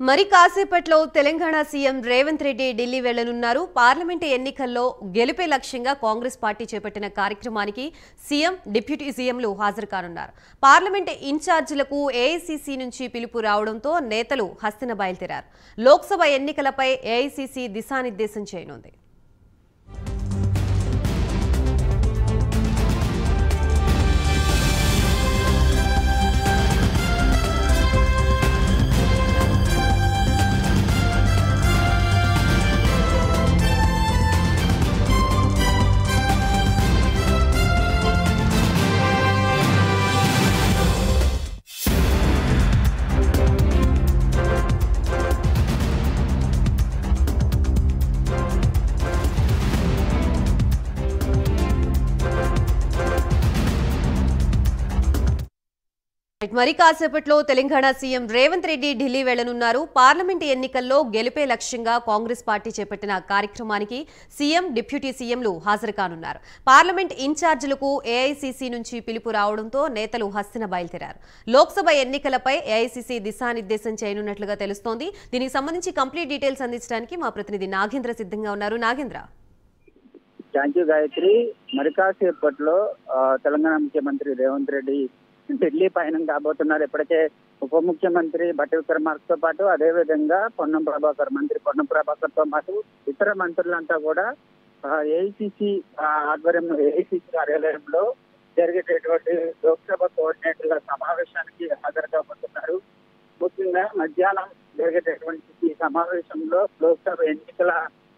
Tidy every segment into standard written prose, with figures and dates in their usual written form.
మరి కాసేపట్లో Telangana CM Revanth Reddy Delhi వెళ్లనున్నారు. Parliament ఎన్నికల్లో గెలుపే లక్ష్యంగా కాంగ్రెస్ పార్టీ చేపట్టిన కార్యక్రమానికి సీఎం, డిప్యూటీ సీఎంలు హాజరు కానున్నారు. పార్లమెంట్ ఇన్ఛార్జీలకు ఏఐసీసీ నుంచి పిలుపు రావడంతో నేతలు హస్తిన బయలుదేరారు. లోక్సభ ఎన్నికలపై ఏఐసీసీ దిశానిర్దేశం చేయనుంది. మరి కాసేపట్లో తెలంగాణ సీఎం రేవంత్ రెడ్డి ఢిల్లీ వెళ్లనున్నారు. పార్లమెంట్ ఎన్నికల్లో గెలుపే లక్ష్యంగా కాంగ్రెస్ పార్టీ చేపట్టిన కార్యక్రమానికి సీఎం, డిప్యూటీ సీఎంలు హాజరు కానున్నారు. పార్లమెంట్ ఇన్ఛార్జీలకు ఏఐసీసీ నుంచి పిలుపు రావడంతో నేతలు హస్తిన బయలుదేరారు. లోక్సభ ఎన్నికలపై ఏఐసీసీ దిశానిర్దేశం చేయనున్నట్లుగా తెలుస్తోంది. దీనికి సంబంధించి కంప్లీట్ డీటెయిల్స్ అందించడానికి మా ప్రతినిధి నాగేంద్ర సిద్ధంగా ఉన్నారు. నాగేంద్ర. Thank you Gayathri. మరి కాసేపట్లో తెలంగాణ ముఖ్యమంత్రి రేవంత్ రెడ్డి ఢిల్లీ పయనం కాబోతున్నారు. ఇప్పటికే ఉప ముఖ్యమంత్రి బట్టి విక్రమార్కతో పాటు అదేవిధంగా మంత్రి పొన్నం ప్రభాకర్ తో పాటు ఇతర మంత్రులంతా కూడా ఏఐసీసీ ఆధ్వర్యంలో ఏఐసీసీ కార్యాలయంలో జరిగేటటువంటి లోక్సభ కోఆర్డినేటర్ల సమావేశానికి హాజరు కాబోతున్నారు. ముఖ్యంగా మధ్యాహ్నం జరిగేటటువంటి ఈ సమావేశంలో లోక్సభ ఎన్నికల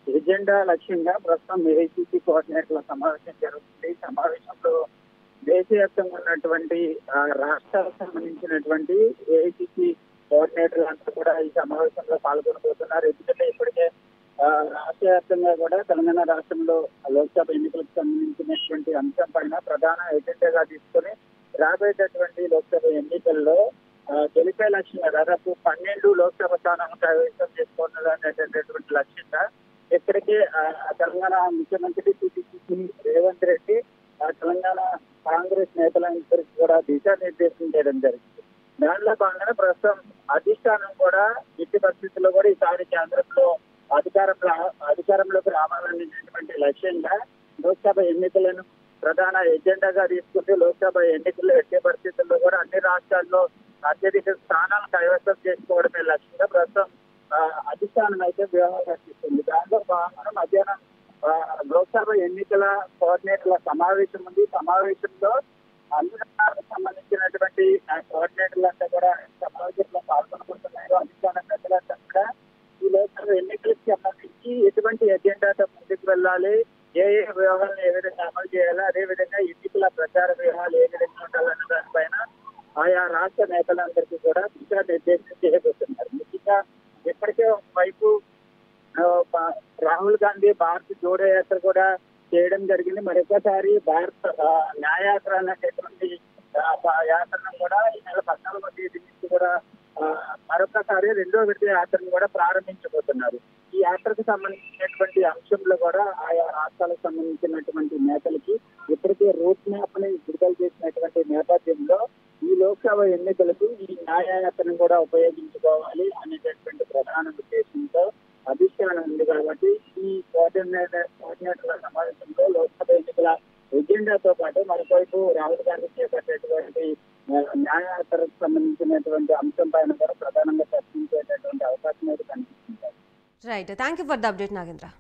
ఎజెండా లక్ష్యంగా ప్రస్తుతం ఏఐసీసీ కోఆర్డినేటర్ల సమావేశం జరుగుతుంది. ఈ సమావేశంలో దేశవ్యాప్తంగా ఉన్నటువంటి రాష్ట్రాలకు సంబంధించినటువంటి ఏఐసీసీ కోఆర్డినేటర్లు అంతా కూడా ఈ సమావేశంలో పాల్గొనబోతున్నారు. ఎందుకంటే ఇప్పటికే రాష్ట్ర వ్యాప్తంగా కూడా తెలంగాణ రాష్ట్రంలో లోక్సభ ఎన్నికలకు సంబంధించినటువంటి అంశం పైన ప్రధాన ఎజెండాగా తీసుకుని రాబోయేటటువంటి లోక్సభ ఎన్నికల్లో గెలిపే లక్ష్యంగా దాదాపు 12 లోక్సభ స్థానాలను కైవసం చేసుకోవాలనేటటువంటి లక్ష్యంగా ఇప్పటికే తెలంగాణ ముఖ్యమంత్రి రేవంత్ రెడ్డి తెలంగాణ కాంగ్రెస్ నేతలందరికీ కూడా దిశానిర్దేశం చేయడం జరిగింది. దానిలో భాగంగా ప్రస్తుతం అధిష్టానం కూడా ఎట్టి పరిస్థితుల్లో కూడా ఈసారి కేంద్రంలో అధికారంలోకి రావాలనేటువంటి లక్ష్యంగా లోక్సభ ఎన్నికలను ప్రధాన ఎజెండాగా తీసుకుంటూ లోక్సభ ఎన్నికల్లో ఎట్టి పరిస్థితుల్లో కూడా అన్ని రాష్ట్రాల్లో అత్యధిక స్థానాలు కైవసం చేసుకోవడమే లక్ష్యంగా ప్రస్తుతం అధిష్టానం అయితే వ్యూహం రచిస్తుంది. దానిలో భాగంగా మధ్యాహ్నం లోక్సభ ఎన్నికల కోఆర్డినేటర్ల సమావేశం ఉంది. సమావేశంలో అన్ని రాష్ట్రాలకు సంబంధించినటువంటి కోఆర్డినేటర్లు అంతా కూడా సమావేశంలో పాల్గొనబోతున్నారు. అధిష్టాన ప్రజలంతా కూడా ఈ లోక్సభ ఎన్నికలకు సంబంధించి ఎటువంటి ఎజెండాతో ముందుకు వెళ్ళాలి, ఏ వ్యూహాలను ఏ విధంగా అమలు చేయాలి, అదేవిధంగా ఎన్నికల ప్రచార వ్యూహాలు ఏ విధంగా ఉండాలన్న దానిపైన ఆయా రాష్ట్ర నేతలందరికీ కూడా దిశానిర్దేశం చేయబోతున్నారు. ముఖ్యంగా ఇప్పటికే వైపు రాహుల్ గాంధీ భారత్ జోడో యాత్ర కూడా చేయడం జరిగింది. మరొకసారి భారత్ న్యాయయాత్ర అనేటటువంటి యాత్రను కూడా ఈ నెల 14వ తేదీ నుంచి కూడా మరొకసారి 2వ విడత యాత్రను కూడా ప్రారంభించబోతున్నారు. ఈ యాత్రకు సంబంధించినటువంటి అంశంలో కూడా ఆయా రాష్ట్రాలకు సంబంధించినటువంటి నేతలకి ఇప్పటికే రూట్ మ్యాప్ ని విడుదల చేసినటువంటి నేపథ్యంలో ఈ లోక్సభ ఎన్నికలకు ఈ న్యాయయాత్రను కూడా ఉపయోగించుకోవాలి అనేటటువంటి ప్రధాన ఉద్దేశంతో అధిష్టానం ఉంది. కాబట్టి ఈ కోఆర్డినేటర్ల సమావేశంలో లోక్సభ ఎన్నికల ఎజెండాతో పాటు మరోవైపు రాహుల్ గాంధీ చేపట్టేటువంటి న్యాయయాత్రకు సంబంధించినటువంటి అంశం పైన కూడా ప్రధానంగా చర్చించేటటువంటి అవకాశం అయితే కనిపిస్తుంది. Right. Thank you for the update Nagendra.